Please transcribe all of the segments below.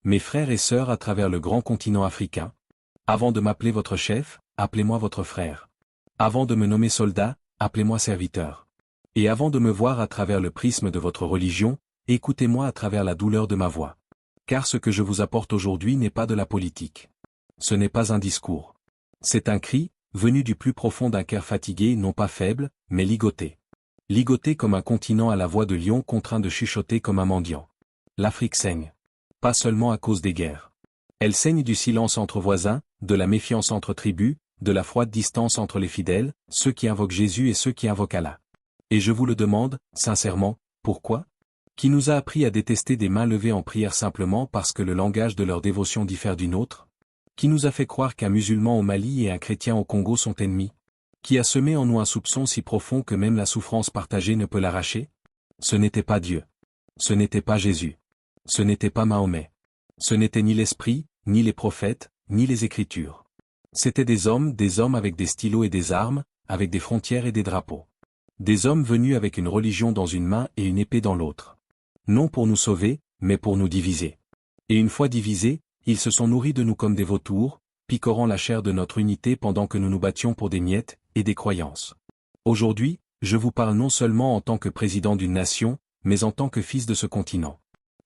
Mes frères et sœurs à travers le grand continent africain. Avant de m'appeler votre chef, appelez-moi votre frère. Avant de me nommer soldat, appelez-moi serviteur. Et avant de me voir à travers le prisme de votre religion, écoutez-moi à travers la douleur de ma voix. Car ce que je vous apporte aujourd'hui n'est pas de la politique. Ce n'est pas un discours. C'est un cri, venu du plus profond d'un cœur fatigué non pas faible, mais ligoté. Ligoté comme un continent à la voix de lion contraint de chuchoter comme un mendiant. L'Afrique saigne. Pas seulement à cause des guerres. Elle saigne du silence entre voisins, de la méfiance entre tribus, de la froide distance entre les fidèles, ceux qui invoquent Jésus et ceux qui invoquent Allah. Et je vous le demande, sincèrement, pourquoi ? Qui nous a appris à détester des mains levées en prière simplement parce que le langage de leur dévotion diffère du nôtre ? Qui nous a fait croire qu'un musulman au Mali et un chrétien au Congo sont ennemis ? Qui a semé en nous un soupçon si profond que même la souffrance partagée ne peut l'arracher ? Ce n'était pas Dieu. Ce n'était pas Jésus. Ce n'était pas Mahomet. Ce n'était ni l'Esprit, ni les prophètes, ni les Écritures. C'étaient des hommes avec des stylos et des armes, avec des frontières et des drapeaux. Des hommes venus avec une religion dans une main et une épée dans l'autre. Non pour nous sauver, mais pour nous diviser. Et une fois divisés, ils se sont nourris de nous comme des vautours, picorant la chair de notre unité pendant que nous nous battions pour des miettes et des croyances. Aujourd'hui, je vous parle non seulement en tant que président d'une nation, mais en tant que fils de ce continent.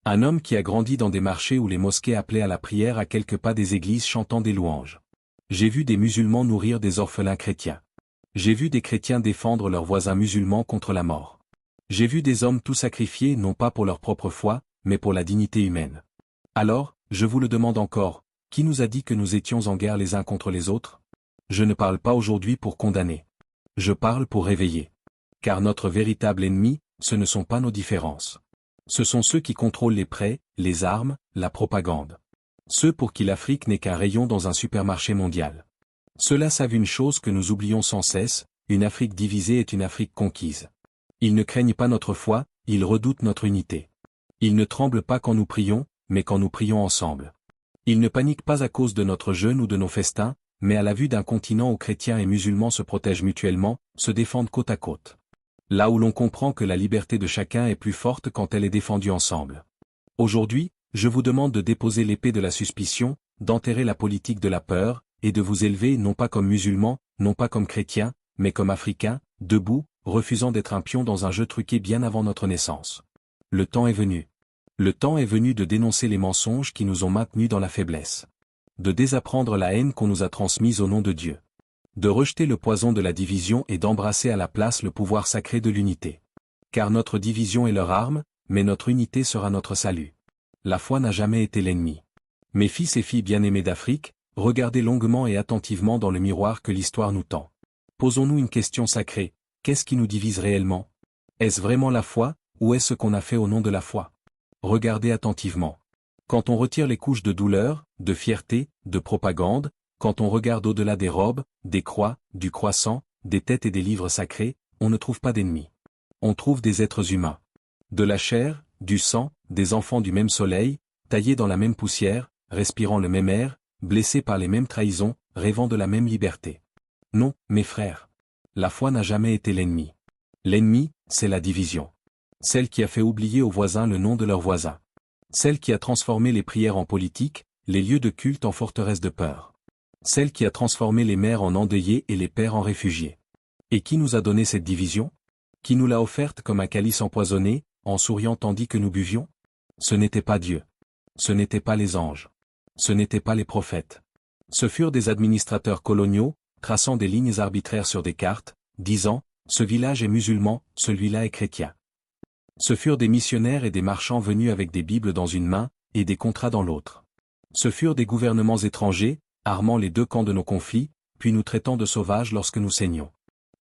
Un homme qui a grandi dans des marchés où les mosquées appelaient à la prière à quelques pas des églises chantant des louanges. J'ai vu des musulmans nourrir des orphelins chrétiens. J'ai vu des chrétiens défendre leurs voisins musulmans contre la mort. J'ai vu des hommes tout sacrifier non pas pour leur propre foi, mais pour la dignité humaine. Alors, je vous le demande encore, qui nous a dit que nous étions en guerre les uns contre les autres ? Je ne parle pas aujourd'hui pour condamner. Je parle pour réveiller. Car notre véritable ennemi, ce ne sont pas nos différences. Ce sont ceux qui contrôlent les prêts, les armes, la propagande. Ceux pour qui l'Afrique n'est qu'un rayon dans un supermarché mondial. Ceux-là savent une chose que nous oublions sans cesse, une Afrique divisée est une Afrique conquise. Ils ne craignent pas notre foi, ils redoutent notre unité. Ils ne tremblent pas quand nous prions, mais quand nous prions ensemble. Ils ne paniquent pas à cause de notre jeûne ou de nos festins, mais à la vue d'un continent où chrétiens et musulmans se protègent mutuellement, se défendent côte à côte. Là où l'on comprend que la liberté de chacun est plus forte quand elle est défendue ensemble. Aujourd'hui, je vous demande de déposer l'épée de la suspicion, d'enterrer la politique de la peur, et de vous élever non pas comme musulmans, non pas comme chrétiens, mais comme africains, debout, refusant d'être un pion dans un jeu truqué bien avant notre naissance. Le temps est venu. Le temps est venu de dénoncer les mensonges qui nous ont maintenus dans la faiblesse. De désapprendre la haine qu'on nous a transmise au nom de Dieu. De rejeter le poison de la division et d'embrasser à la place le pouvoir sacré de l'unité. Car notre division est leur arme, mais notre unité sera notre salut. La foi n'a jamais été l'ennemi. Mes fils et filles bien-aimés d'Afrique, regardez longuement et attentivement dans le miroir que l'histoire nous tend. Posons-nous une question sacrée, qu'est-ce qui nous divise réellement ? Est-ce vraiment la foi, ou est-ce ce qu'on a fait au nom de la foi ? Regardez attentivement. Quand on retire les couches de douleur, de fierté, de propagande, quand on regarde au-delà des robes, des croix, du croissant, des têtes et des livres sacrés, on ne trouve pas d'ennemis. On trouve des êtres humains. De la chair, du sang, des enfants du même soleil, taillés dans la même poussière, respirant le même air, blessés par les mêmes trahisons, rêvant de la même liberté. Non, mes frères. La foi n'a jamais été l'ennemi. L'ennemi, c'est la division. Celle qui a fait oublier aux voisins le nom de leurs voisins. Celle qui a transformé les prières en politique, les lieux de culte en forteresses de peur. Celle qui a transformé les mères en endeuillés et les pères en réfugiés. Et qui nous a donné cette division ? Qui nous l'a offerte comme un calice empoisonné, en souriant tandis que nous buvions ? Ce n'était pas Dieu. Ce n'étaient pas les anges. Ce n'étaient pas les prophètes. Ce furent des administrateurs coloniaux, traçant des lignes arbitraires sur des cartes, disant, ce village est musulman, celui-là est chrétien. Ce furent des missionnaires et des marchands venus avec des bibles dans une main, et des contrats dans l'autre. Ce furent des gouvernements étrangers, armant les deux camps de nos conflits, puis nous traitant de sauvages lorsque nous saignons.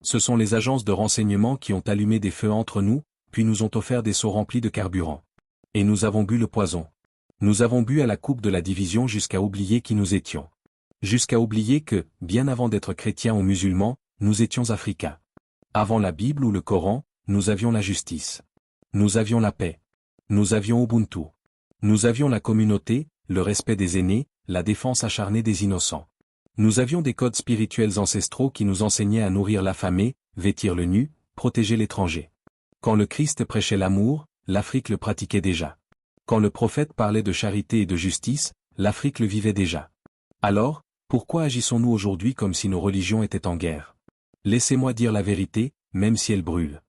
Ce sont les agences de renseignement qui ont allumé des feux entre nous, puis nous ont offert des seaux remplis de carburant. Et nous avons bu le poison. Nous avons bu à la coupe de la division jusqu'à oublier qui nous étions. Jusqu'à oublier que, bien avant d'être chrétiens ou musulmans, nous étions africains. Avant la Bible ou le Coran, nous avions la justice. Nous avions la paix. Nous avions Ubuntu. Nous avions la communauté, le respect des aînés, la défense acharnée des innocents. Nous avions des codes spirituels ancestraux qui nous enseignaient à nourrir l'affamé, vêtir le nu, protéger l'étranger. Quand le Christ prêchait l'amour, l'Afrique le pratiquait déjà. Quand le prophète parlait de charité et de justice, l'Afrique le vivait déjà. Alors, pourquoi agissons-nous aujourd'hui comme si nos religions étaient en guerre? Laissez-moi dire la vérité, même si elle brûle.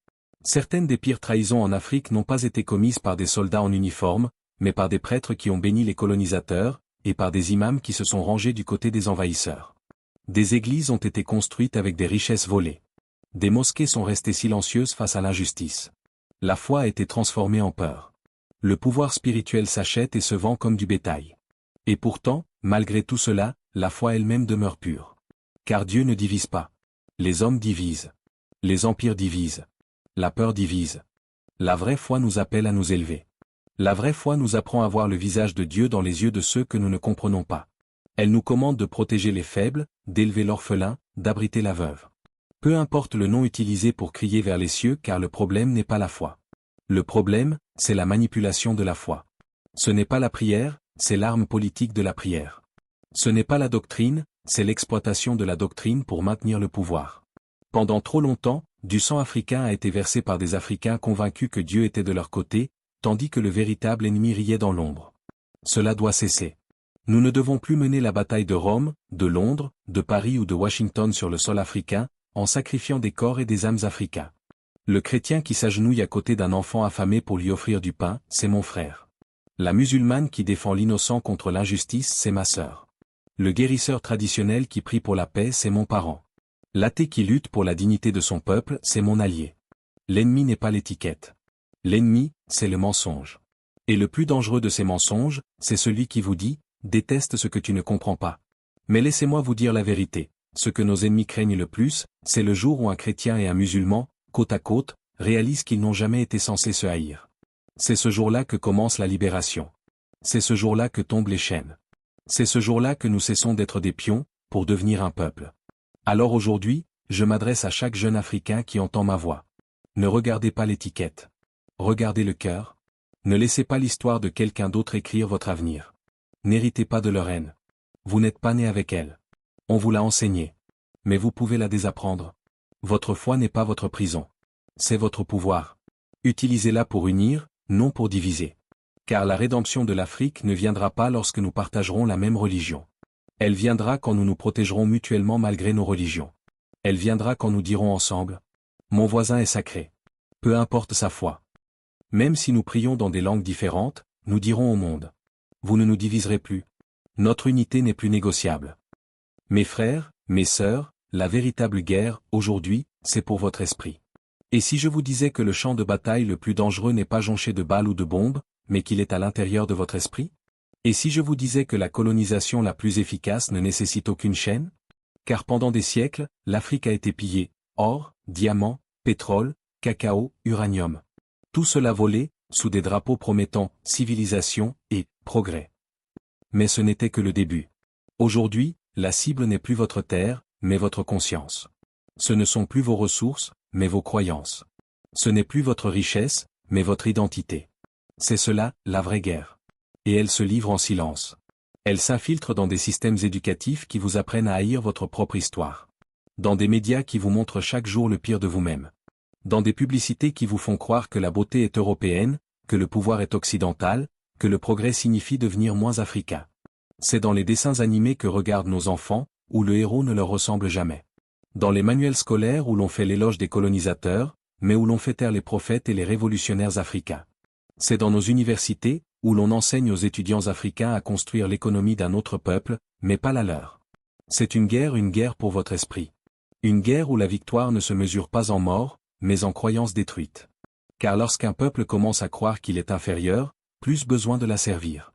Certaines des pires trahisons en Afrique n'ont pas été commises par des soldats en uniforme, mais par des prêtres qui ont béni les colonisateurs, et par des imams qui se sont rangés du côté des envahisseurs. Des églises ont été construites avec des richesses volées. Des mosquées sont restées silencieuses face à l'injustice. La foi a été transformée en peur. Le pouvoir spirituel s'achète et se vend comme du bétail. Et pourtant, malgré tout cela, la foi elle-même demeure pure. Car Dieu ne divise pas. Les hommes divisent. Les empires divisent. La peur divise. La vraie foi nous appelle à nous élever. La vraie foi nous apprend à voir le visage de Dieu dans les yeux de ceux que nous ne comprenons pas. Elle nous commande de protéger les faibles, d'élever l'orphelin, d'abriter la veuve. Peu importe le nom utilisé pour crier vers les cieux car le problème n'est pas la foi. Le problème, c'est la manipulation de la foi. Ce n'est pas la prière, c'est l'arme politique de la prière. Ce n'est pas la doctrine, c'est l'exploitation de la doctrine pour maintenir le pouvoir. Pendant trop longtemps, du sang africain a été versé par des Africains convaincus que Dieu était de leur côté, tandis que le véritable ennemi riait dans l'ombre. Cela doit cesser. Nous ne devons plus mener la bataille de Rome, de Londres, de Paris ou de Washington sur le sol africain, en sacrifiant des corps et des âmes africains. Le chrétien qui s'agenouille à côté d'un enfant affamé pour lui offrir du pain, c'est mon frère. La musulmane qui défend l'innocent contre l'injustice, c'est ma sœur. Le guérisseur traditionnel qui prie pour la paix, c'est mon parent. L'athée qui lutte pour la dignité de son peuple, c'est mon allié. L'ennemi n'est pas l'étiquette. L'ennemi, c'est le mensonge. Et le plus dangereux de ces mensonges, c'est celui qui vous dit « déteste ce que tu ne comprends pas ». Mais laissez-moi vous dire la vérité, ce que nos ennemis craignent le plus, c'est le jour où un chrétien et un musulman, côte à côte, réalisent qu'ils n'ont jamais été censés se haïr. C'est ce jour-là que commence la libération. C'est ce jour-là que tombent les chaînes. C'est ce jour-là que nous cessons d'être des pions, pour devenir un peuple. Alors aujourd'hui, je m'adresse à chaque jeune Africain qui entend ma voix. Ne regardez pas l'étiquette. Regardez le cœur. Ne laissez pas l'histoire de quelqu'un d'autre écrire votre avenir. N'héritez pas de leur haine. Vous n'êtes pas né avec elle. On vous l'a enseignée. Mais vous pouvez la désapprendre. Votre foi n'est pas votre prison. C'est votre pouvoir. Utilisez-la pour unir, non pour diviser. Car la rédemption de l'Afrique ne viendra pas lorsque nous partagerons la même religion. Elle viendra quand nous nous protégerons mutuellement malgré nos religions. Elle viendra quand nous dirons ensemble « Mon voisin est sacré ». Peu importe sa foi. Même si nous prions dans des langues différentes, nous dirons au monde « Vous ne nous diviserez plus. Notre unité n'est plus négociable. » Mes frères, mes sœurs, la véritable guerre, aujourd'hui, c'est pour votre esprit. Et si je vous disais que le champ de bataille le plus dangereux n'est pas jonché de balles ou de bombes, mais qu'il est à l'intérieur de votre esprit? Et si je vous disais que la colonisation la plus efficace ne nécessite aucune chaîne? Car pendant des siècles, l'Afrique a été pillée, or, diamants, pétrole, cacao, uranium. Tout cela volé, sous des drapeaux promettant civilisation et progrès. Mais ce n'était que le début. Aujourd'hui, la cible n'est plus votre terre, mais votre conscience. Ce ne sont plus vos ressources, mais vos croyances. Ce n'est plus votre richesse, mais votre identité. C'est cela, la vraie guerre. Et elle se livre en silence. Elle s'infiltre dans des systèmes éducatifs qui vous apprennent à haïr votre propre histoire. Dans des médias qui vous montrent chaque jour le pire de vous-même. Dans des publicités qui vous font croire que la beauté est européenne, que le pouvoir est occidental, que le progrès signifie devenir moins africain. C'est dans les dessins animés que regardent nos enfants, où le héros ne leur ressemble jamais. Dans les manuels scolaires où l'on fait l'éloge des colonisateurs, mais où l'on fait taire les prophètes et les révolutionnaires africains. C'est dans nos universités, où l'on enseigne aux étudiants africains à construire l'économie d'un autre peuple, mais pas la leur. C'est une guerre pour votre esprit. Une guerre où la victoire ne se mesure pas en mort, mais en croyances détruites. Car lorsqu'un peuple commence à croire qu'il est inférieur, plus besoin de la servir.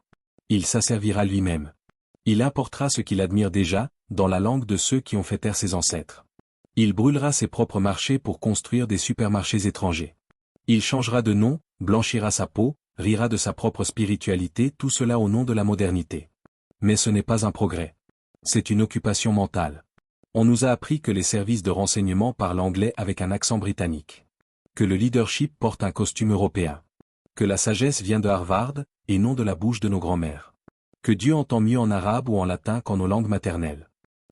Il s'asservira lui-même. Il importera ce qu'il admire déjà, dans la langue de ceux qui ont fait taire ses ancêtres. Il brûlera ses propres marchés pour construire des supermarchés étrangers. Il changera de nom, blanchira sa peau, rira de sa propre spiritualité, tout cela au nom de la modernité. Mais ce n'est pas un progrès. C'est une occupation mentale. On nous a appris que les services de renseignement parlent anglais avec un accent britannique. Que le leadership porte un costume européen. Que la sagesse vient de Harvard, et non de la bouche de nos grands-mères. Que Dieu entend mieux en arabe ou en latin qu'en nos langues maternelles.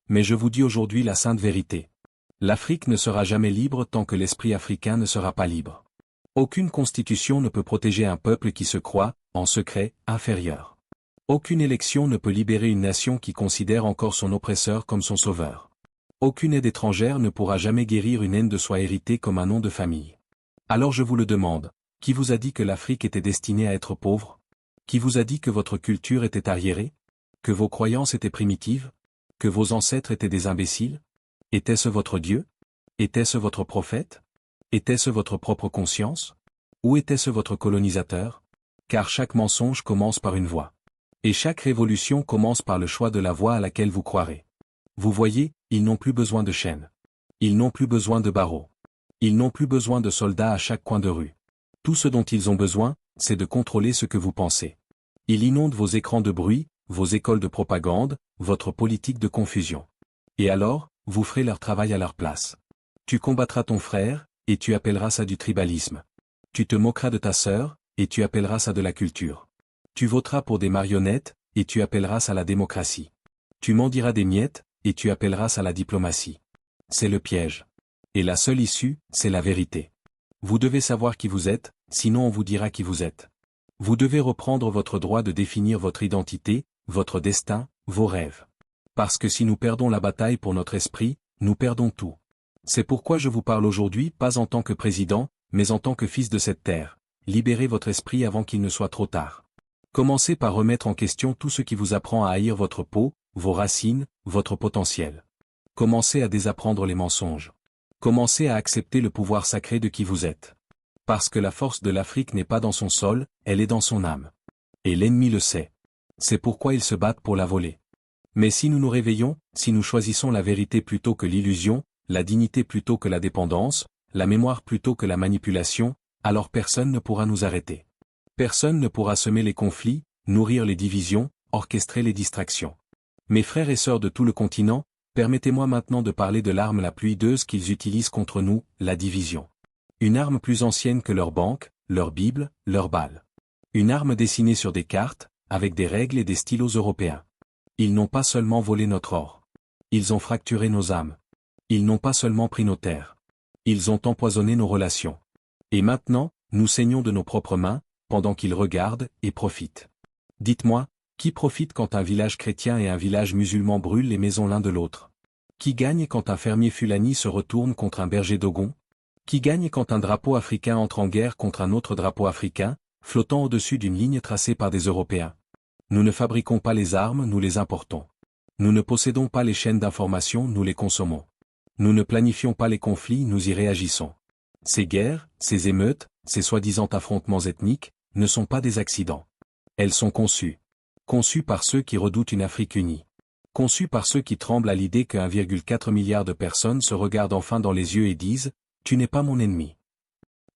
Mais je vous dis aujourd'hui la sainte vérité. L'Afrique ne sera jamais libre tant que l'esprit africain ne sera pas libre. Aucune constitution ne peut protéger un peuple qui se croit en secret, inférieur. Aucune élection ne peut libérer une nation qui considère encore son oppresseur comme son sauveur. Aucune aide étrangère ne pourra jamais guérir une haine de soi héritée comme un nom de famille. Alors je vous le demande, qui vous a dit que l'Afrique était destinée à être pauvre? Qui vous a dit que votre culture était arriérée? Que vos croyances étaient primitives? Que vos ancêtres étaient des imbéciles? Était-ce votre Dieu? Était-ce votre prophète? Était-ce votre propre conscience? Ou était-ce votre colonisateur? Car chaque mensonge commence par une voix. Et chaque révolution commence par le choix de la voie à laquelle vous croirez. Vous voyez, ils n'ont plus besoin de chaînes. Ils n'ont plus besoin de barreaux. Ils n'ont plus besoin de soldats à chaque coin de rue. Tout ce dont ils ont besoin, c'est de contrôler ce que vous pensez. Ils inondent vos écrans de bruit, vos écoles de propagande, votre politique de confusion. Et alors, vous ferez leur travail à leur place. Tu combattras ton frère, et tu appelleras ça du tribalisme. Tu te moqueras de ta sœur, et tu appelleras ça de la culture. Tu voteras pour des marionnettes, et tu appelleras ça la démocratie. Tu mendiras des miettes, et tu appelleras ça la diplomatie. C'est le piège. Et la seule issue, c'est la vérité. Vous devez savoir qui vous êtes, sinon on vous dira qui vous êtes. Vous devez reprendre votre droit de définir votre identité, votre destin, vos rêves. Parce que si nous perdons la bataille pour notre esprit, nous perdons tout. C'est pourquoi je vous parle aujourd'hui pas en tant que président, mais en tant que fils de cette terre. Libérez votre esprit avant qu'il ne soit trop tard. Commencez par remettre en question tout ce qui vous apprend à haïr votre peau, vos racines, votre potentiel. Commencez à désapprendre les mensonges. Commencez à accepter le pouvoir sacré de qui vous êtes. Parce que la force de l'Afrique n'est pas dans son sol, elle est dans son âme. Et l'ennemi le sait. C'est pourquoi ils se battent pour la voler. Mais si nous nous réveillons, si nous choisissons la vérité plutôt que l'illusion, la dignité plutôt que la dépendance, la mémoire plutôt que la manipulation, alors personne ne pourra nous arrêter. Personne ne pourra semer les conflits, nourrir les divisions, orchestrer les distractions. Mes frères et sœurs de tout le continent, permettez-moi maintenant de parler de l'arme la plus hideuse qu'ils utilisent contre nous, la division. Une arme plus ancienne que leur banque, leur Bible, leur balles. Une arme dessinée sur des cartes, avec des règles et des stylos européens. Ils n'ont pas seulement volé notre or. Ils ont fracturé nos âmes. Ils n'ont pas seulement pris nos terres. Ils ont empoisonné nos relations. Et maintenant, nous saignons de nos propres mains, pendant qu'ils regardent et profitent. Dites-moi, qui profite quand un village chrétien et un village musulman brûlent les maisons l'un de l'autre? Qui gagne quand un fermier fulani se retourne contre un berger dogon? Qui gagne quand un drapeau africain entre en guerre contre un autre drapeau africain, flottant au-dessus d'une ligne tracée par des Européens? Nous ne fabriquons pas les armes, nous les importons. Nous ne possédons pas les chaînes d'information, nous les consommons. Nous ne planifions pas les conflits, nous y réagissons. Ces guerres, ces émeutes, ces soi-disant affrontements ethniques, ne sont pas des accidents. Elles sont conçues. Conçues par ceux qui redoutent une Afrique unie. Conçues par ceux qui tremblent à l'idée que 1,4 milliard de personnes se regardent enfin dans les yeux et disent « Tu n'es pas mon ennemi ».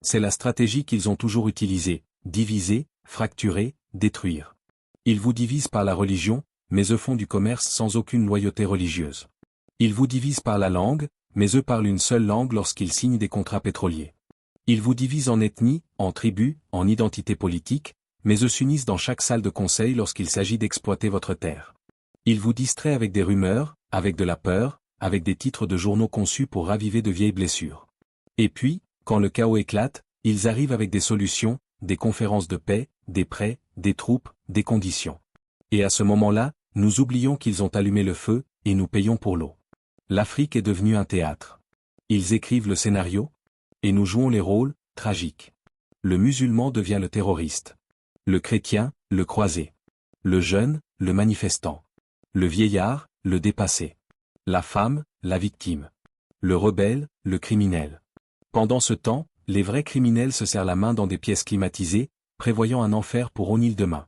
C'est la stratégie qu'ils ont toujours utilisée, diviser, fracturer, détruire. Ils vous divisent par la religion, mais eux font du commerce sans aucune loyauté religieuse. Ils vous divisent par la langue, mais eux parlent une seule langue lorsqu'ils signent des contrats pétroliers. Ils vous divisent en ethnie, en tribus, en identité politique, mais eux s'unissent dans chaque salle de conseil lorsqu'il s'agit d'exploiter votre terre. Ils vous distraient avec des rumeurs, avec de la peur, avec des titres de journaux conçus pour raviver de vieilles blessures. Et puis, quand le chaos éclate, ils arrivent avec des solutions, des conférences de paix, des prêts, des troupes, des conditions. Et à ce moment-là, nous oublions qu'ils ont allumé le feu, et nous payons pour l'eau. L'Afrique est devenue un théâtre. Ils écrivent le scénario, et nous jouons les rôles, tragiques. Le musulman devient le terroriste. Le chrétien, le croisé. Le jeune, le manifestant. Le vieillard, le dépassé. La femme, la victime. Le rebelle, le criminel. Pendant ce temps, les vrais criminels se serrent la main dans des pièces climatisées, prévoyant un enfer pour O'Neill demain.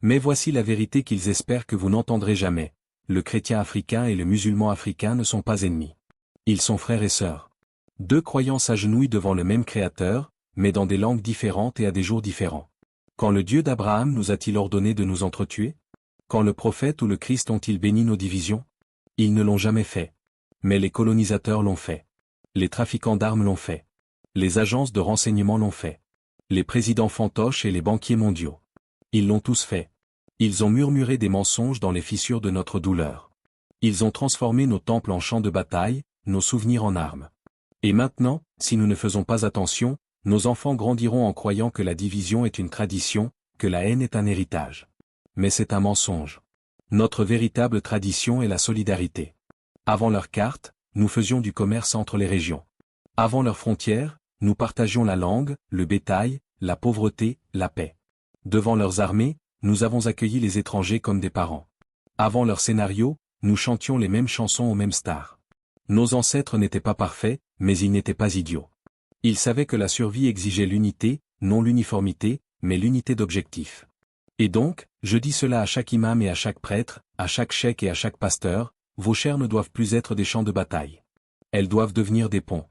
Mais voici la vérité qu'ils espèrent que vous n'entendrez jamais. Le chrétien africain et le musulman africain ne sont pas ennemis. Ils sont frères et sœurs. Deux croyants s'agenouillent devant le même Créateur, mais dans des langues différentes et à des jours différents. Quand le Dieu d'Abraham nous a-t-il ordonné de nous entretuer? Quand le prophète ou le Christ ont-ils béni nos divisions? Ils ne l'ont jamais fait. Mais les colonisateurs l'ont fait. Les trafiquants d'armes l'ont fait. Les agences de renseignement l'ont fait. Les présidents fantoches et les banquiers mondiaux. Ils l'ont tous fait. Ils ont murmuré des mensonges dans les fissures de notre douleur. Ils ont transformé nos temples en champs de bataille, nos souvenirs en armes. Et maintenant, si nous ne faisons pas attention, nos enfants grandiront en croyant que la division est une tradition, que la haine est un héritage. Mais c'est un mensonge. Notre véritable tradition est la solidarité. Avant leur carte, nous faisions du commerce entre les régions. Avant leurs frontières, nous partagions la langue, le bétail, la pauvreté, la paix. Devant leurs armées, nous avons accueilli les étrangers comme des parents. Avant leur scénario, nous chantions les mêmes chansons aux mêmes stars. Nos ancêtres n'étaient pas parfaits, mais ils n'étaient pas idiots. Ils savaient que la survie exigeait l'unité, non l'uniformité, mais l'unité d'objectif. Et donc, je dis cela à chaque imam et à chaque prêtre, à chaque cheikh et à chaque pasteur, vos chairs ne doivent plus être des champs de bataille. Elles doivent devenir des ponts.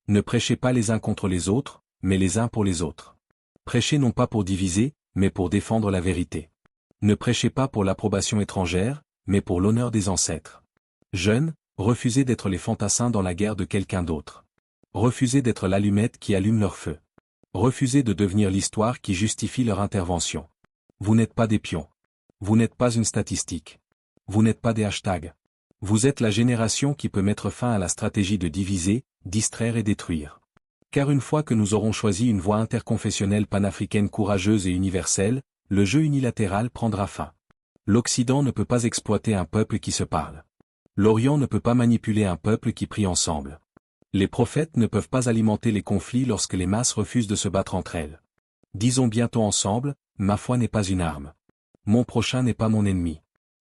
Ne prêchez pas les uns contre les autres, mais les uns pour les autres. Prêchez non pas pour diviser, mais pour défendre la vérité. Ne prêchez pas pour l'approbation étrangère, mais pour l'honneur des ancêtres. Jeunes, refusez d'être les fantassins dans la guerre de quelqu'un d'autre. Refusez d'être l'allumette qui allume leur feu. Refusez de devenir l'histoire qui justifie leur intervention. Vous n'êtes pas des pions. Vous n'êtes pas une statistique. Vous n'êtes pas des hashtags. Vous êtes la génération qui peut mettre fin à la stratégie de diviser, distraire et détruire. Car une fois que nous aurons choisi une voie interconfessionnelle panafricaine courageuse et universelle, le jeu unilatéral prendra fin. L'Occident ne peut pas exploiter un peuple qui se parle. L'Orient ne peut pas manipuler un peuple qui prie ensemble. Les prophètes ne peuvent pas alimenter les conflits lorsque les masses refusent de se battre entre elles. Disons bientôt ensemble, ma foi n'est pas une arme. Mon prochain n'est pas mon ennemi.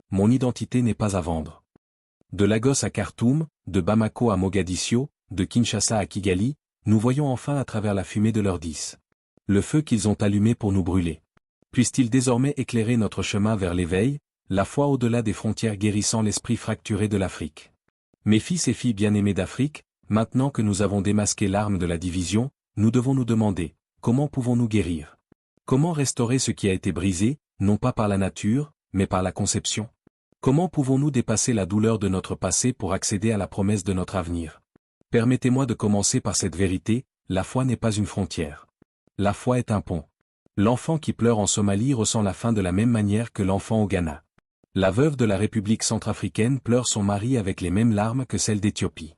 Mon identité n'est pas à vendre. De Lagos à Khartoum, de Bamako à Mogadiscio, de Kinshasa à Kigali, nous voyons enfin à travers la fumée de leurs 10. Le feu qu'ils ont allumé pour nous brûler. Puisse-t-il désormais éclairer notre chemin vers l'éveil, la foi au-delà des frontières guérissant l'esprit fracturé de l'Afrique. Mes fils et filles bien-aimés d'Afrique, maintenant que nous avons démasqué l'arme de la division, nous devons nous demander, comment pouvons-nous guérir? Comment restaurer ce qui a été brisé, non pas par la nature, mais par la conception? Comment pouvons-nous dépasser la douleur de notre passé pour accéder à la promesse de notre avenir? Permettez-moi de commencer par cette vérité, la foi n'est pas une frontière. La foi est un pont. L'enfant qui pleure en Somalie ressent la faim de la même manière que l'enfant au Ghana. La veuve de la République centrafricaine pleure son mari avec les mêmes larmes que celle d'Éthiopie.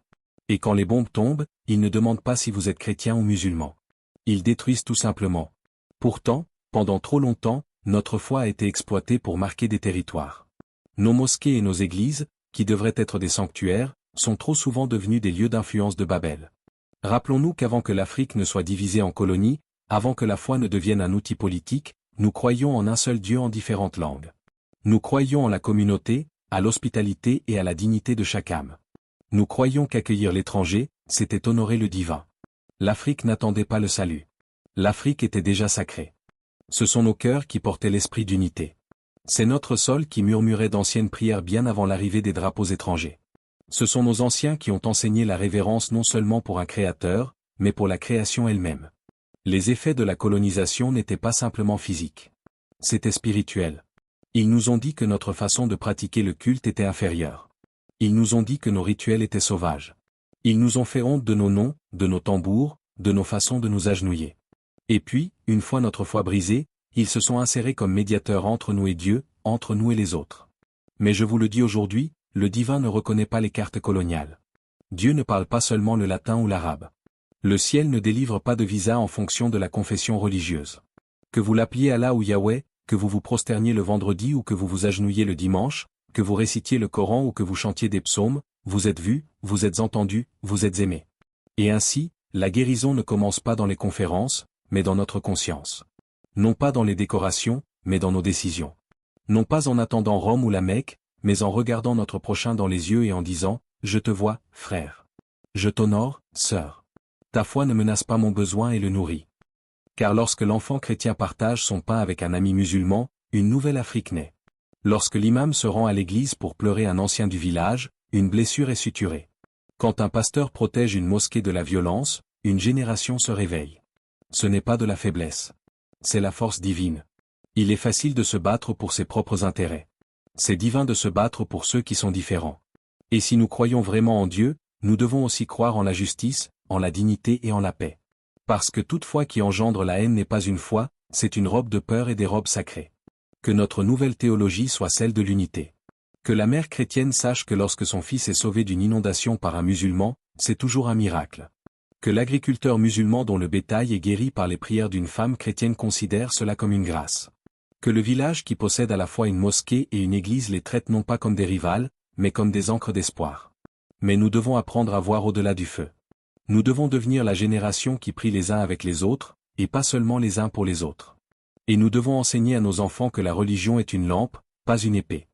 Et quand les bombes tombent, ils ne demandent pas si vous êtes chrétien ou musulman. Ils détruisent tout simplement. Pourtant, pendant trop longtemps, notre foi a été exploitée pour marquer des territoires. Nos mosquées et nos églises, qui devraient être des sanctuaires, sont trop souvent devenus des lieux d'influence de Babel. Rappelons-nous qu'avant que l'Afrique ne soit divisée en colonies, avant que la foi ne devienne un outil politique, nous croyions en un seul Dieu en différentes langues. Nous croyions en la communauté, à l'hospitalité et à la dignité de chaque âme. Nous croyions qu'accueillir l'étranger, c'était honorer le divin. L'Afrique n'attendait pas le salut. L'Afrique était déjà sacrée. Ce sont nos cœurs qui portaient l'esprit d'unité. C'est notre sol qui murmurait d'anciennes prières bien avant l'arrivée des drapeaux étrangers. Ce sont nos anciens qui ont enseigné la révérence non seulement pour un créateur, mais pour la création elle-même. Les effets de la colonisation n'étaient pas simplement physiques. C'était spirituel. Ils nous ont dit que notre façon de pratiquer le culte était inférieure. Ils nous ont dit que nos rituels étaient sauvages. Ils nous ont fait honte de nos noms, de nos tambours, de nos façons de nous agenouiller. Et puis, une fois notre foi brisée, ils se sont insérés comme médiateurs entre nous et Dieu, entre nous et les autres. Mais je vous le dis aujourd'hui, le divin ne reconnaît pas les cartes coloniales. Dieu ne parle pas seulement le latin ou l'arabe. Le ciel ne délivre pas de visa en fonction de la confession religieuse. Que vous l'appeliez Allah ou Yahweh, que vous vous prosterniez le vendredi ou que vous vous agenouilliez le dimanche, que vous récitiez le Coran ou que vous chantiez des psaumes, vous êtes vus, vous êtes entendus, vous êtes aimés. Et ainsi, la guérison ne commence pas dans les conférences, mais dans notre conscience. Non pas dans les décorations, mais dans nos décisions. Non pas en attendant Rome ou la Mecque, mais en regardant notre prochain dans les yeux et en disant « Je te vois, frère. Je t'honore, sœur. Ta foi ne menace pas mon besoin et le nourrit. » Car lorsque l'enfant chrétien partage son pain avec un ami musulman, une nouvelle Afrique naît. Lorsque l'imam se rend à l'église pour pleurer un ancien du village, une blessure est suturée. Quand un pasteur protège une mosquée de la violence, une génération se réveille. Ce n'est pas de la faiblesse. C'est la force divine. Il est facile de se battre pour ses propres intérêts. C'est divin de se battre pour ceux qui sont différents. Et si nous croyons vraiment en Dieu, nous devons aussi croire en la justice, en la dignité et en la paix. Parce que toute foi qui engendre la haine n'est pas une foi, c'est une robe de peur et des robes sacrées. Que notre nouvelle théologie soit celle de l'unité. Que la mère chrétienne sache que lorsque son fils est sauvé d'une inondation par un musulman, c'est toujours un miracle. Que l'agriculteur musulman dont le bétail est guéri par les prières d'une femme chrétienne considère cela comme une grâce. Que le village qui possède à la fois une mosquée et une église les traite non pas comme des rivales, mais comme des ancres d'espoir. Mais nous devons apprendre à voir au-delà du feu. Nous devons devenir la génération qui prie les uns avec les autres, et pas seulement les uns pour les autres. Et nous devons enseigner à nos enfants que la religion est une lampe, pas une épée.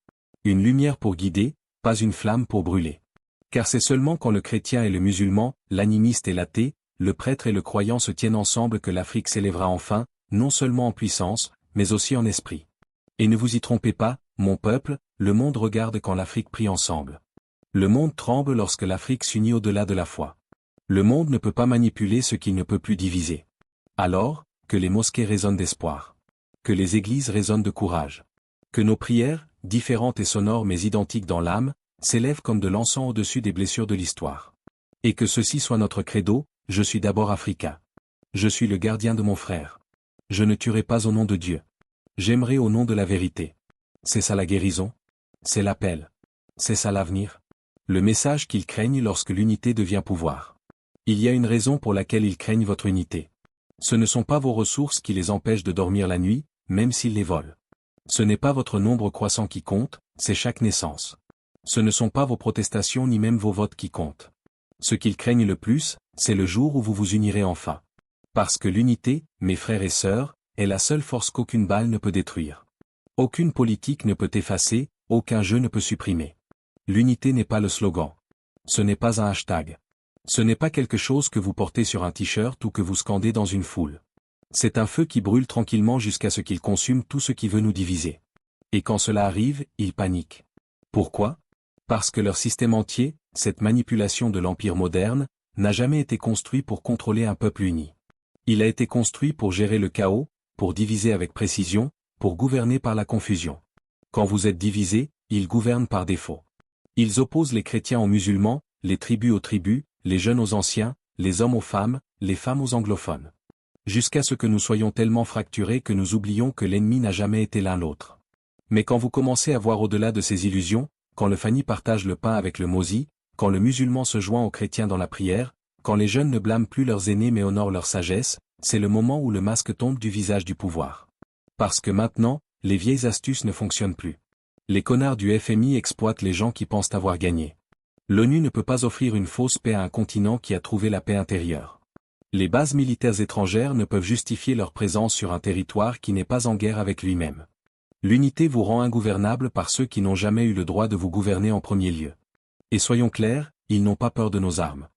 Une lumière pour guider, pas une flamme pour brûler. Car c'est seulement quand le chrétien et le musulman, l'animiste et l'athée, le prêtre et le croyant se tiennent ensemble que l'Afrique s'élèvera enfin, non seulement en puissance, mais aussi en esprit. Et ne vous y trompez pas, mon peuple, le monde regarde quand l'Afrique prie ensemble. Le monde tremble lorsque l'Afrique s'unit au-delà de la foi. Le monde ne peut pas manipuler ce qu'il ne peut plus diviser. Alors, que les mosquées résonnent d'espoir. Que les églises résonnent de courage. Que nos prières, différentes et sonores mais identiques dans l'âme, s'élèvent comme de l'encens au-dessus des blessures de l'histoire. Et que ceci soit notre credo, je suis d'abord africain. Je suis le gardien de mon frère. Je ne tuerai pas au nom de Dieu. J'aimerai au nom de la vérité. C'est ça la guérison? C'est l'appel. C'est ça l'avenir? Le message qu'ils craignent lorsque l'unité devient pouvoir. Il y a une raison pour laquelle ils craignent votre unité. Ce ne sont pas vos ressources qui les empêchent de dormir la nuit, même s'ils les volent. Ce n'est pas votre nombre croissant qui compte, c'est chaque naissance. Ce ne sont pas vos protestations ni même vos votes qui comptent. Ce qu'ils craignent le plus, c'est le jour où vous vous unirez enfin. Parce que l'unité, mes frères et sœurs, est la seule force qu'aucune balle ne peut détruire. Aucune politique ne peut effacer, aucun jeu ne peut supprimer. L'unité n'est pas le slogan. Ce n'est pas un hashtag. Ce n'est pas quelque chose que vous portez sur un t-shirt ou que vous scandez dans une foule. C'est un feu qui brûle tranquillement jusqu'à ce qu'il consume tout ce qui veut nous diviser. Et quand cela arrive, ils paniquent. Pourquoi? Parce que leur système entier, cette manipulation de l'empire moderne, n'a jamais été construit pour contrôler un peuple uni. Il a été construit pour gérer le chaos, pour diviser avec précision, pour gouverner par la confusion. Quand vous êtes divisés, ils gouvernent par défaut. Ils opposent les chrétiens aux musulmans, les tribus aux tribus, les jeunes aux anciens, les hommes aux femmes, les femmes aux anglophones. Jusqu'à ce que nous soyons tellement fracturés que nous oublions que l'ennemi n'a jamais été l'un l'autre. Mais quand vous commencez à voir au-delà de ces illusions, quand le Fani partage le pain avec le Mozi, quand le musulman se joint aux chrétiens dans la prière, quand les jeunes ne blâment plus leurs aînés mais honorent leur sagesse, c'est le moment où le masque tombe du visage du pouvoir. Parce que maintenant, les vieilles astuces ne fonctionnent plus. Les connards du FMI exploitent les gens qui pensent avoir gagné. L'ONU ne peut pas offrir une fausse paix à un continent qui a trouvé la paix intérieure. Les bases militaires étrangères ne peuvent justifier leur présence sur un territoire qui n'est pas en guerre avec lui-même. L'unité vous rend ingouvernable par ceux qui n'ont jamais eu le droit de vous gouverner en premier lieu. Et soyons clairs, ils n'ont pas peur de nos armes.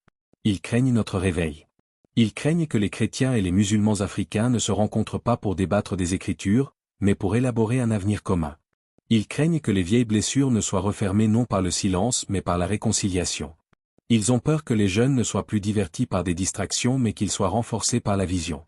Ils craignent notre réveil. Ils craignent que les chrétiens et les musulmans africains ne se rencontrent pas pour débattre des Écritures, mais pour élaborer un avenir commun. Ils craignent que les vieilles blessures ne soient refermées non par le silence mais par la réconciliation. Ils ont peur que les jeunes ne soient plus divertis par des distractions mais qu'ils soient renforcés par la vision.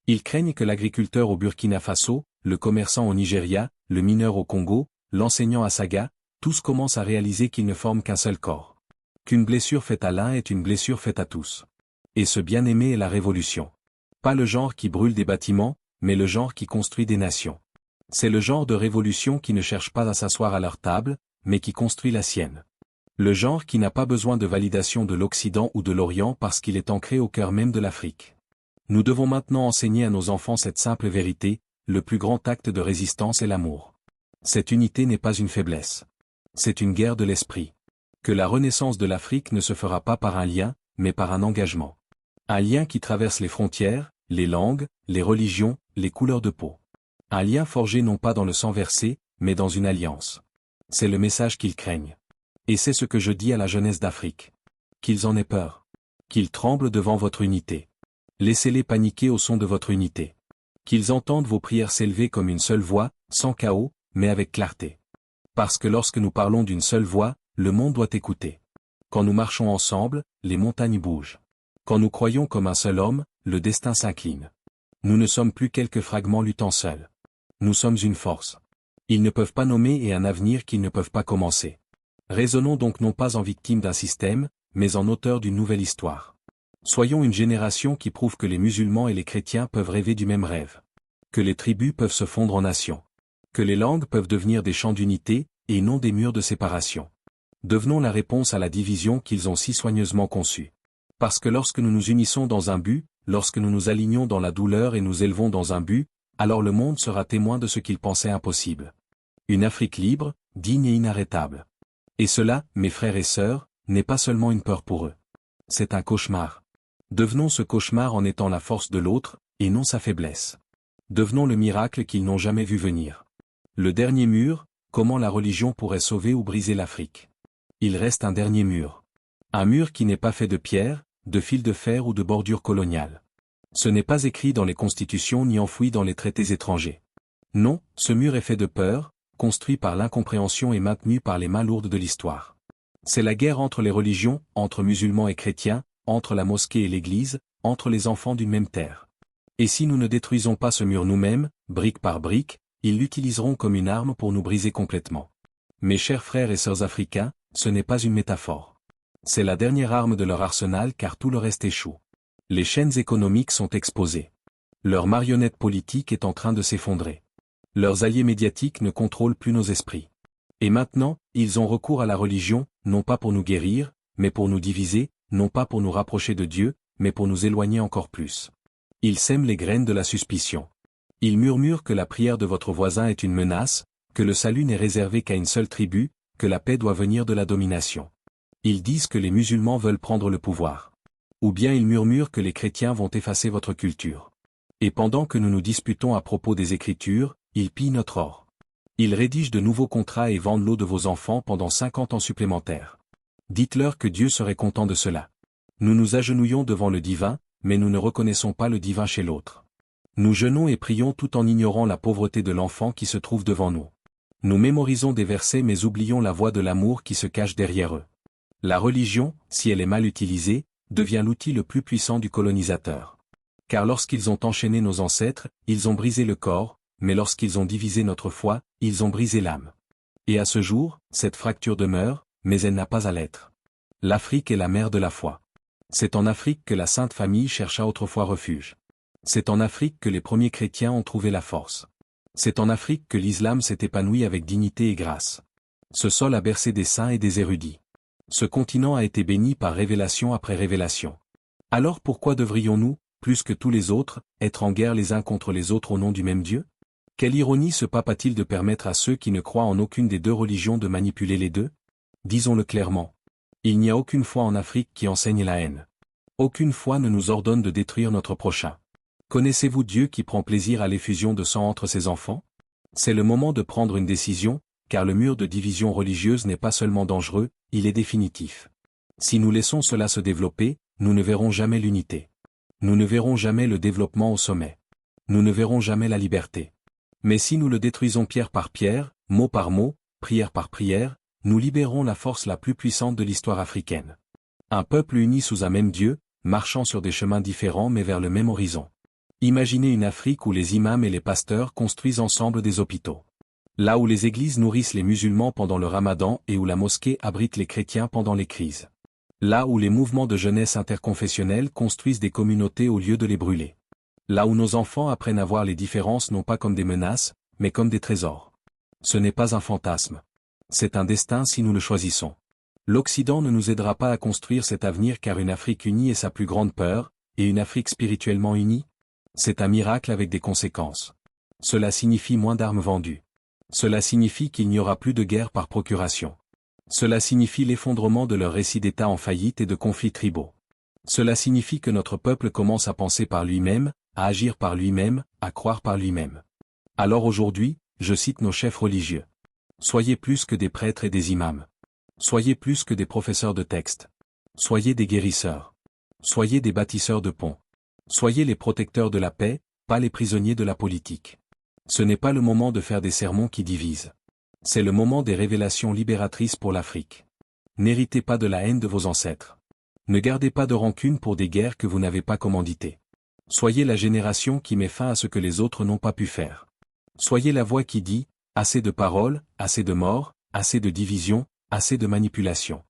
Ils craignent que l'agriculteur au Burkina Faso, le commerçant au Nigeria, le mineur au Congo, l'enseignant à Saga, tous commencent à réaliser qu'ils ne forment qu'un seul corps. Qu'une blessure faite à l'un est une blessure faite à tous. Et ce bien-aimé est la révolution. Pas le genre qui brûle des bâtiments, mais le genre qui construit des nations. C'est le genre de révolution qui ne cherche pas à s'asseoir à leur table, mais qui construit la sienne. Le genre qui n'a pas besoin de validation de l'Occident ou de l'Orient parce qu'il est ancré au cœur même de l'Afrique. Nous devons maintenant enseigner à nos enfants cette simple vérité, le plus grand acte de résistance est l'amour. Cette unité n'est pas une faiblesse. C'est une guerre de l'esprit. Que la renaissance de l'Afrique ne se fera pas par un lien, mais par un engagement. Un lien qui traverse les frontières, les langues, les religions, les couleurs de peau. Un lien forgé non pas dans le sang versé, mais dans une alliance. C'est le message qu'ils craignent. Et c'est ce que je dis à la jeunesse d'Afrique. Qu'ils en aient peur. Qu'ils tremblent devant votre unité. Laissez-les paniquer au son de votre unité. Qu'ils entendent vos prières s'élever comme une seule voix, sans chaos, mais avec clarté. Parce que lorsque nous parlons d'une seule voix, le monde doit écouter. Quand nous marchons ensemble, les montagnes bougent. Quand nous croyons comme un seul homme, le destin s'incline. Nous ne sommes plus quelques fragments luttant seuls. Nous sommes une force. Ils ne peuvent pas nommer et un avenir qu'ils ne peuvent pas commencer. Raisonnons donc non pas en victime d'un système, mais en auteur d'une nouvelle histoire. Soyons une génération qui prouve que les musulmans et les chrétiens peuvent rêver du même rêve. Que les tribus peuvent se fondre en nations. Que les langues peuvent devenir des champs d'unité, et non des murs de séparation. Devenons la réponse à la division qu'ils ont si soigneusement conçue. Parce que lorsque nous nous unissons dans un but, lorsque nous nous alignons dans la douleur et nous élevons dans un but, alors le monde sera témoin de ce qu'il pensait impossible. Une Afrique libre, digne et inarrêtable. Et cela, mes frères et sœurs, n'est pas seulement une peur pour eux. C'est un cauchemar. Devenons ce cauchemar en étant la force de l'autre, et non sa faiblesse. Devenons le miracle qu'ils n'ont jamais vu venir. Le dernier mur, comment la religion pourrait sauver ou briser l'Afrique? Il reste un dernier mur. Un mur qui n'est pas fait de pierre, de fil de fer ou de bordures coloniales. Ce n'est pas écrit dans les constitutions ni enfoui dans les traités étrangers. Non, ce mur est fait de peur, construit par l'incompréhension et maintenu par les mains lourdes de l'histoire. C'est la guerre entre les religions, entre musulmans et chrétiens, entre la mosquée et l'église, entre les enfants d'une même terre. Et si nous ne détruisons pas ce mur nous-mêmes, brique par brique, ils l'utiliseront comme une arme pour nous briser complètement. Mes chers frères et sœurs africains, ce n'est pas une métaphore. C'est la dernière arme de leur arsenal car tout le reste échoue. Les chaînes économiques sont exposées. Leur marionnette politique est en train de s'effondrer. Leurs alliés médiatiques ne contrôlent plus nos esprits. Et maintenant, ils ont recours à la religion, non pas pour nous guérir, mais pour nous diviser, non pas pour nous rapprocher de Dieu, mais pour nous éloigner encore plus. Ils sèment les graines de la suspicion. Ils murmurent que la prière de votre voisin est une menace, que le salut n'est réservé qu'à une seule tribu, que la paix doit venir de la domination. Ils disent que les musulmans veulent prendre le pouvoir. Ou bien ils murmurent que les chrétiens vont effacer votre culture. Et pendant que nous nous disputons à propos des Écritures, ils pillent notre or. Ils rédigent de nouveaux contrats et vendent l'eau de vos enfants pendant 50 ans supplémentaires. Dites-leur que Dieu serait content de cela. Nous nous agenouillons devant le divin, mais nous ne reconnaissons pas le divin chez l'autre. Nous jeûnons et prions tout en ignorant la pauvreté de l'enfant qui se trouve devant nous. Nous mémorisons des versets mais oublions la voix de l'amour qui se cache derrière eux. La religion, si elle est mal utilisée, devient l'outil le plus puissant du colonisateur. Car lorsqu'ils ont enchaîné nos ancêtres, ils ont brisé le corps, mais lorsqu'ils ont divisé notre foi, ils ont brisé l'âme. Et à ce jour, cette fracture demeure, mais elle n'a pas à l'être. L'Afrique est la mère de la foi. C'est en Afrique que la Sainte Famille chercha autrefois refuge. C'est en Afrique que les premiers chrétiens ont trouvé la force. C'est en Afrique que l'islam s'est épanoui avec dignité et grâce. Ce sol a bercé des saints et des érudits. Ce continent a été béni par révélation après révélation. Alors pourquoi devrions-nous, plus que tous les autres, être en guerre les uns contre les autres au nom du même Dieu? Quelle ironie ce pape a-t-il de permettre à ceux qui ne croient en aucune des deux religions de manipuler les deux? Disons-le clairement. Il n'y a aucune foi en Afrique qui enseigne la haine. Aucune foi ne nous ordonne de détruire notre prochain. Connaissez-vous Dieu qui prend plaisir à l'effusion de sang entre ses enfants? C'est le moment de prendre une décision, car le mur de division religieuse n'est pas seulement dangereux, il est définitif. Si nous laissons cela se développer, nous ne verrons jamais l'unité. Nous ne verrons jamais le développement au sommet. Nous ne verrons jamais la liberté. Mais si nous le détruisons pierre par pierre, mot par mot, prière par prière, nous libérons la force la plus puissante de l'histoire africaine. Un peuple uni sous un même Dieu, marchant sur des chemins différents mais vers le même horizon. Imaginez une Afrique où les imams et les pasteurs construisent ensemble des hôpitaux. Là où les églises nourrissent les musulmans pendant le ramadan et où la mosquée abrite les chrétiens pendant les crises. Là où les mouvements de jeunesse interconfessionnels construisent des communautés au lieu de les brûler. Là où nos enfants apprennent à voir les différences non pas comme des menaces, mais comme des trésors. Ce n'est pas un fantasme. C'est un destin si nous le choisissons. L'Occident ne nous aidera pas à construire cet avenir car une Afrique unie est sa plus grande peur, et une Afrique spirituellement unie? C'est un miracle avec des conséquences. Cela signifie moins d'armes vendues. Cela signifie qu'il n'y aura plus de guerre par procuration. Cela signifie l'effondrement de leur récit d'État en faillite et de conflits tribaux. Cela signifie que notre peuple commence à penser par lui-même, à agir par lui-même, à croire par lui-même. Alors aujourd'hui, je cite nos chefs religieux. Soyez plus que des prêtres et des imams. Soyez plus que des professeurs de textes. Soyez des guérisseurs. Soyez des bâtisseurs de ponts. Soyez les protecteurs de la paix, pas les prisonniers de la politique. Ce n'est pas le moment de faire des sermons qui divisent. C'est le moment des révélations libératrices pour l'Afrique. N'héritez pas de la haine de vos ancêtres. Ne gardez pas de rancune pour des guerres que vous n'avez pas commanditées. Soyez la génération qui met fin à ce que les autres n'ont pas pu faire. Soyez la voix qui dit, assez de paroles, assez de morts, assez de divisions, assez de manipulations.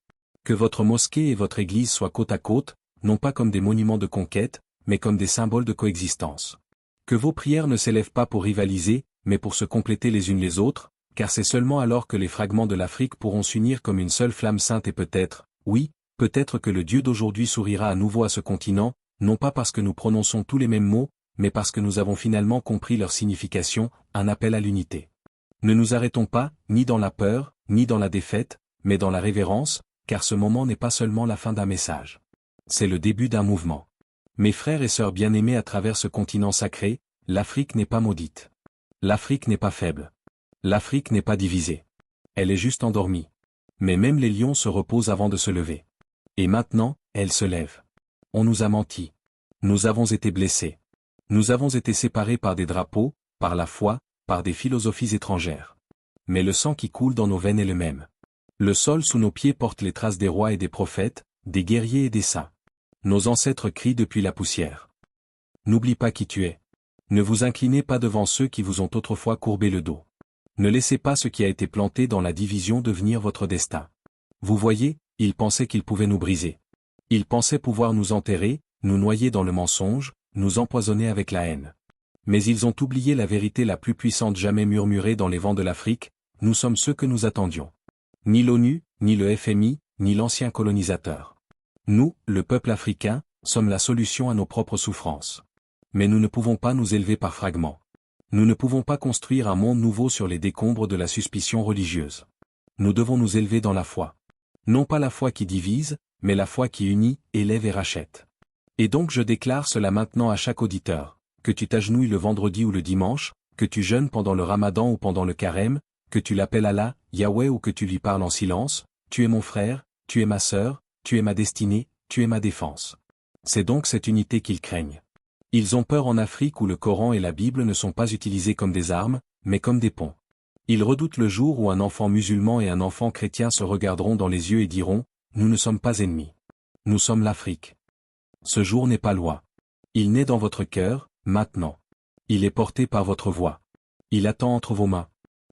Que votre mosquée et votre église soient côte à côte, non pas comme des monuments de conquête, mais comme des symboles de coexistence. Que vos prières ne s'élèvent pas pour rivaliser, mais pour se compléter les unes les autres, car c'est seulement alors que les fragments de l'Afrique pourront s'unir comme une seule flamme sainte et peut-être, oui, peut-être que le Dieu d'aujourd'hui sourira à nouveau à ce continent, non pas parce que nous prononçons tous les mêmes mots, mais parce que nous avons finalement compris leur signification, un appel à l'unité. Ne nous arrêtons pas, ni dans la peur, ni dans la défaite, mais dans la révérence, car ce moment n'est pas seulement la fin d'un message. C'est le début d'un mouvement. Mes frères et sœurs bien-aimés à travers ce continent sacré, l'Afrique n'est pas maudite. L'Afrique n'est pas faible. L'Afrique n'est pas divisée. Elle est juste endormie. Mais même les lions se reposent avant de se lever. Et maintenant, elle se lève. On nous a menti. Nous avons été blessés. Nous avons été séparés par des drapeaux, par la foi, par des philosophies étrangères. Mais le sang qui coule dans nos veines est le même. Le sol sous nos pieds porte les traces des rois et des prophètes, des guerriers et des saints. Nos ancêtres crient depuis la poussière. N'oublie pas qui tu es. Ne vous inclinez pas devant ceux qui vous ont autrefois courbé le dos. Ne laissez pas ce qui a été planté dans la division devenir votre destin. Vous voyez, ils pensaient qu'ils pouvaient nous briser. Ils pensaient pouvoir nous enterrer, nous noyer dans le mensonge, nous empoisonner avec la haine. Mais ils ont oublié la vérité la plus puissante jamais murmurée dans les vents de l'Afrique, nous sommes ceux que nous attendions. Ni l'ONU, ni le FMI, ni l'ancien colonisateur. Nous, le peuple africain, sommes la solution à nos propres souffrances. Mais nous ne pouvons pas nous élever par fragments. Nous ne pouvons pas construire un monde nouveau sur les décombres de la suspicion religieuse. Nous devons nous élever dans la foi. Non pas la foi qui divise, mais la foi qui unit, élève et rachète. Et donc je déclare cela maintenant à chaque auditeur, que tu t'agenouilles le vendredi ou le dimanche, que tu jeûnes pendant le ramadan ou pendant le carême, que tu l'appelles Allah, Yahweh ou que tu lui parles en silence, tu es mon frère, tu es ma sœur, tu es ma destinée, tu es ma défense. C'est donc cette unité qu'ils craignent. Ils ont peur en Afrique où le Coran et la Bible ne sont pas utilisés comme des armes, mais comme des ponts. Ils redoutent le jour où un enfant musulman et un enfant chrétien se regarderont dans les yeux et diront, « Nous ne sommes pas ennemis. Nous sommes l'Afrique. » Ce jour n'est pas loin. Il naît dans votre cœur, maintenant. Il est porté par votre voix. Il attend entre vos mains.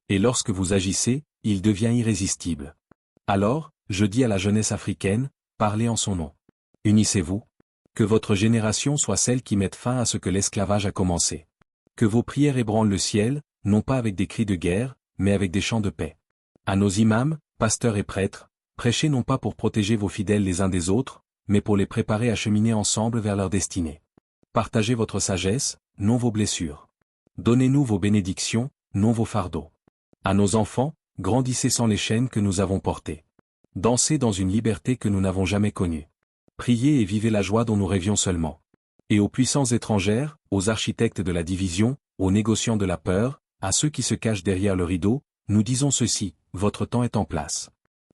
Et lorsque vous agissez, il devient irrésistible. Alors, je dis à la jeunesse africaine, parlez en son nom. Unissez-vous. Que votre génération soit celle qui mette fin à ce que l'esclavage a commencé. Que vos prières ébranlent le ciel, non pas avec des cris de guerre, mais avec des chants de paix. À nos imams, pasteurs et prêtres, prêchez non pas pour protéger vos fidèles les uns des autres, mais pour les préparer à cheminer ensemble vers leur destinée. Partagez votre sagesse, non vos blessures. Donnez-nous vos bénédictions, non vos fardeaux. À nos enfants, grandissez sans les chaînes que nous avons portées. Dansez dans une liberté que nous n'avons jamais connue. Priez et vivez la joie dont nous rêvions seulement. Et aux puissances étrangères, aux architectes de la division, aux négociants de la peur, à ceux qui se cachent derrière le rideau, nous disons ceci, votre temps est en place.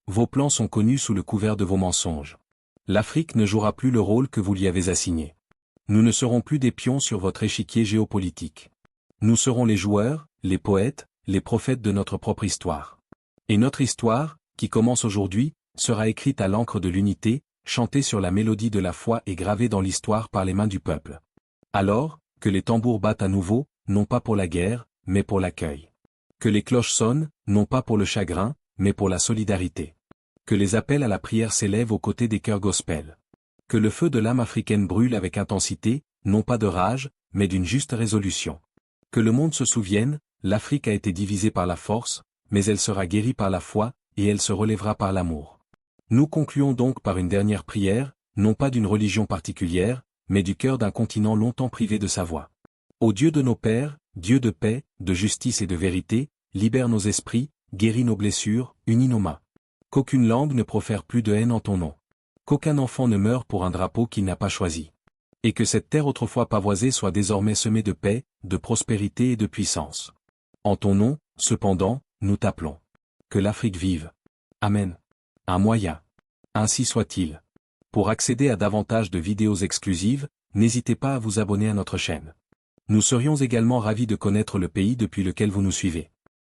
Vos plans sont connus sous le couvert de vos mensonges. L'Afrique ne jouera plus le rôle que vous lui avez assigné. Nous ne serons plus des pions sur votre échiquier géopolitique. Nous serons les joueurs, les poètes, les prophètes de notre propre histoire. Et notre histoire, qui commence aujourd'hui, sera écrite à l'encre de l'unité, chantée sur la mélodie de la foi et gravée dans l'histoire par les mains du peuple. Alors, que les tambours battent à nouveau, non pas pour la guerre, mais pour l'accueil. Que les cloches sonnent, non pas pour le chagrin, mais pour la solidarité. Que les appels à la prière s'élèvent aux côtés des chœurs gospel. Que le feu de l'âme africaine brûle avec intensité, non pas de rage, mais d'une juste résolution. Que le monde se souvienne, l'Afrique a été divisée par la force, mais elle sera guérie par la foi, et elle se relèvera par l'amour. Nous concluons donc par une dernière prière, non pas d'une religion particulière, mais du cœur d'un continent longtemps privé de sa voix. Ô Dieu de nos pères, Dieu de paix, de justice et de vérité, libère nos esprits, guéris nos blessures, unis nos mains. Qu'aucune langue ne profère plus de haine en ton nom. Qu'aucun enfant ne meure pour un drapeau qu'il n'a pas choisi. Et que cette terre autrefois pavoisée soit désormais semée de paix, de prospérité et de puissance. En ton nom, cependant, nous t'appelons. Que l'Afrique vive. Amen. Un moyen. Ainsi soit-il. Pour accéder à davantage de vidéos exclusives, n'hésitez pas à vous abonner à notre chaîne. Nous serions également ravis de connaître le pays depuis lequel vous nous suivez.